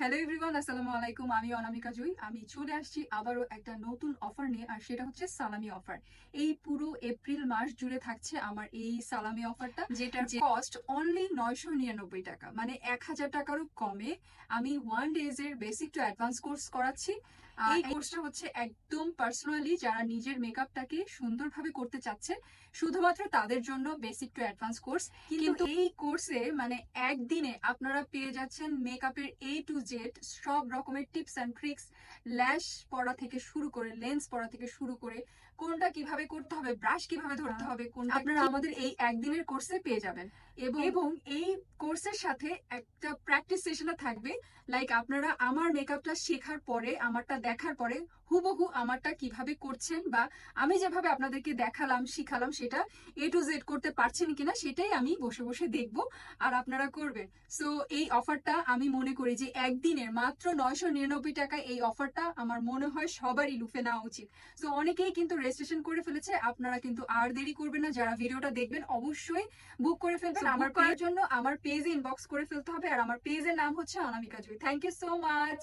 Hello everyone, আসসালামু আলাইকুম। আমি অনামিকা জুই। আমি চলে আসছি আবারও একটা নতুন অফার নিয়ে, আর সেটা হচ্ছে সালামি অফার। এই পুরো এপ্রিল মাস জুড়ে থাকছে আমার এই সালামি অফারটা, যেটার কস্ট অনলি 999 টাকা, মানে 1000 টাকারও কমে। আমি 1 days এর বেসিক টু অ্যাডভান্স কোর্স করাচ্ছি। এই কোর্সটা হচ্ছে একদম পার্সোনালি যারা নিজের মেকআপটাকে সুন্দরভাবে করতে চাচ্ছে, শুধুমাত্র তাদের জন্য বেসিক টু অ্যাডভান্স কোর্স। কিন্তু এই কোর্সে মানে একদিনে আপনারা পেয়ে যাচ্ছেন মেকআপের A to Z সব রকমের টিপস অ্যান্ড ট্রিক্স, ল্যাশ পড়া থেকে শুরু করে লেন্স পড়া থেকে শুরু করে কোনটা কিভাবে করতে হবে, ব্রাশ কিভাবে ধরতে হবে, কোনটা আপনারা আমাদের এই একদিনের কোর্সে পেয়ে যাবেন। এবং এই কোর্সের সাথে একটা প্র্যাকটিস সেশনও থাকবে। লাইক আপনারা আমার মেকআপটা শেখার পরে, আমারটা দেখার পরে হুবহু আমারটা কিভাবে করছেন, বা আমি যেভাবে আপনাদেরকে দেখালাম শিখালাম সেটা A to Z করতে পারছেন কিনা সেটাই আমি বসে বসে দেখবো আর আপনারা করবেন। সো এই অফারটা আমি মনে করি যে একদিনের মাত্র 999 টাকায় এই অফারটা আমার মনে হয় সবারই লুফে নেওয়া উচিত। সো অনেকেই কিন্তু রেজিস্ট্রেশন করে ফেলেছে, আপনারা কিন্তু আর দেরি করবেন না। যারা ভিডিওটা দেখবেন অবশ্যই বুক করে ফেলবেন। আমার করার জন্য আমার পেজে ইনবক্স করে ফেলতে হবে, আর আমার পেজের নাম হচ্ছে Anamika Jui. Thank you so much.